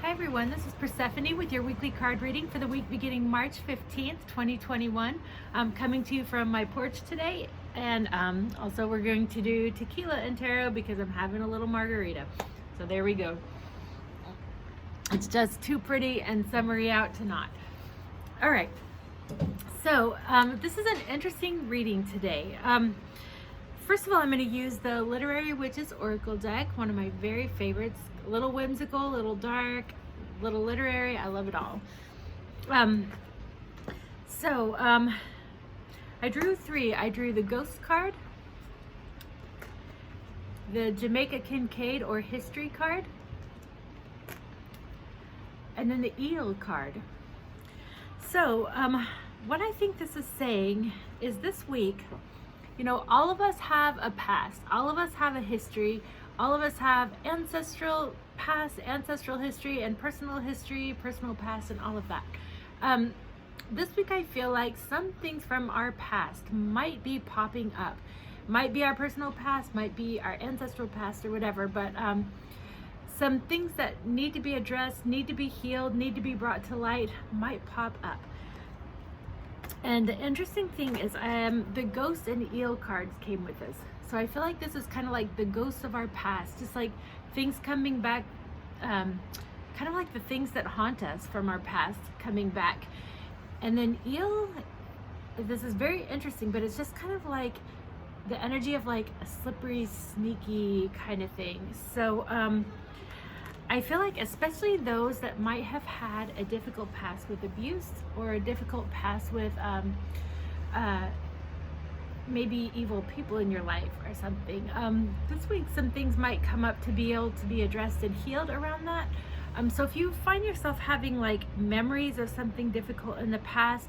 Hi everyone, this is Persephone with your weekly card reading for the week beginning March 15th, 2021. I'm coming to you from my porch today, and also we're going to do tequila and tarot because I'm having a little margarita. So there we go. It's just too pretty and summery out to not. All right, so this is an interesting reading today. First of all, I'm going to use the Literary Witches Oracle deck, one of my very favorites. A little whimsical, a little dark, a little literary. I love it all. I drew three. I drew the Ghost card, the Jamaica Kincaid or History card, and then the Eel card. So what I think this is saying is this week, you know, all of us have a past, all of us have a history, all of us have ancestral past, ancestral history, and personal history, personal past, and all of that. This week I feel like some things from our past might be popping up. Might be our personal past, might be our ancestral past or whatever, but some things that need to be addressed, need to be healed, need to be brought to light might pop up. And the interesting thing is the Ghost and Eel cards came with this. So I feel like this is kind of like the ghosts of our past, just like things coming back, kind of like the things that haunt us from our past coming back. And then Eel, this is very interesting, but it's just kind of like the energy of like a slippery, sneaky kind of thing. So I feel like especially those that might have had a difficult past with abuse or a difficult past with maybe evil people in your life or something. This week some things might come up to be able to be addressed and healed around that. So if you find yourself having like memories of something difficult in the past,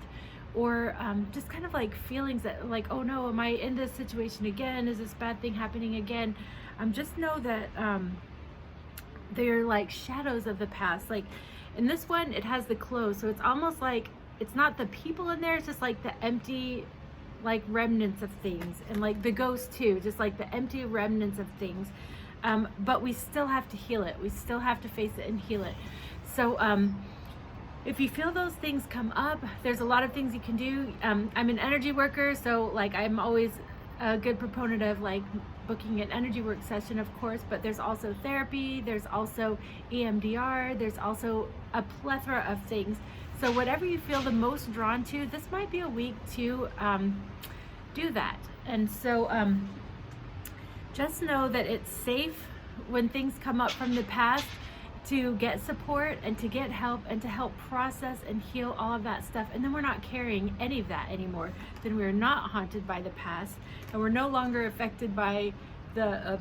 or just kind of like feelings that like, oh no, am I in this situation again? Is this bad thing happening again? Just know that they're like shadows of the past. Like in this one, it has the clothes, so it's almost like it's not the people in there, it's just like the empty like remnants of things, and like the ghost too, just like the empty remnants of things. But we still have to heal it, we still have to face it and heal it. So if you feel those things come up, there's a lot of things you can do. I'm an energy worker, so like I'm always a good proponent of like booking an energy work session, of course, but there's also therapy, there's also EMDR, there's also a plethora of things. So whatever you feel the most drawn to, this might be a week to do that. And so just know that it's safe when things come up from the past to get support and to get help and to help process and heal all of that stuff. And then we're not carrying any of that anymore. Then we're not haunted by the past, and we're no longer affected by the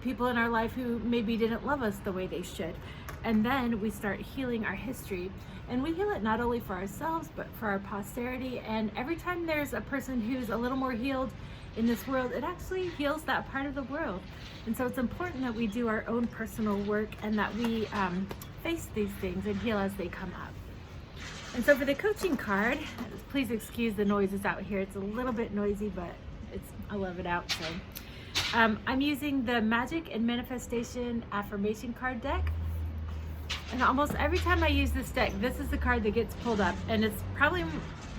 people in our life who maybe didn't love us the way they should. And then we start healing our history, and we heal it not only for ourselves but for our posterity. And every time there's a person who's a little more healed in this world, it actually heals that part of the world. And so it's important that we do our own personal work and that we face these things and heal as they come up. And so for the coaching card, please excuse the noises out here. It's a little bit noisy, but I love it out. So I'm using the Magic and Manifestation Affirmation card deck. And almost every time I use this deck, this is the card that gets pulled up, and it's probably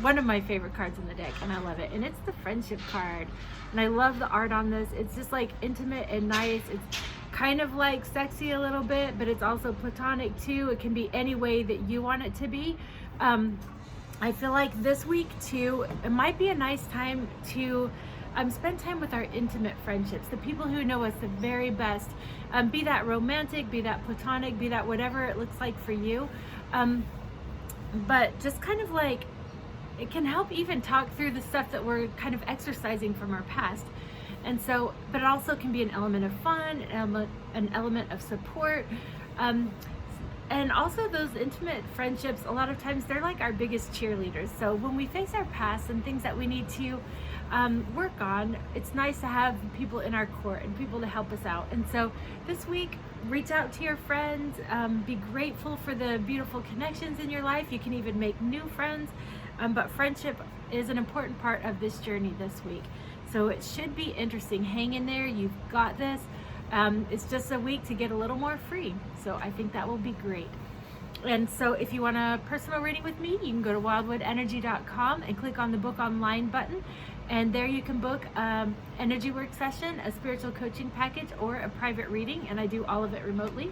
one of my favorite cards in the deck, and I love it. And it's the Friendship card, and I love the art on this. It's just like intimate and nice. It's kind of like sexy a little bit, but it's also platonic too. It can be any way that you want it to be. I feel like this week too, it might be a nice time to spend time with our intimate friendships, the people who know us the very best, be that romantic, be that platonic, be that whatever it looks like for you. But just kind of like, it can help even talk through the stuff that we're kind of exercising from our past. And so, but it also can be an element of fun, an element of support. And also those intimate friendships, a lot of times they're like our biggest cheerleaders. So when we face our past and things that we need to work on, it's nice to have people in our court and people to help us out. And so this week, reach out to your friends, be grateful for the beautiful connections in your life. You can even make new friends, but friendship is an important part of this journey this week. So it should be interesting. Hang in there, you've got this. It's just a week to get a little more free. So I think that will be great. And so if you want a personal reading with me, you can go to wildwoodenergy.com and click on the book online button. And there you can book energy work session, a spiritual coaching package, or a private reading. And I do all of it remotely.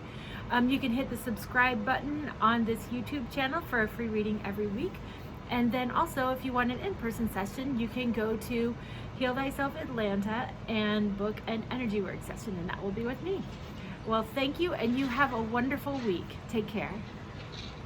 You can hit the subscribe button on this YouTube channel for a free reading every week. And then also, if you want an in-person session, you can go to Heal Thyself Atlanta and book an energy work session, and that will be with me. Well, thank you, and you have a wonderful week. Take care.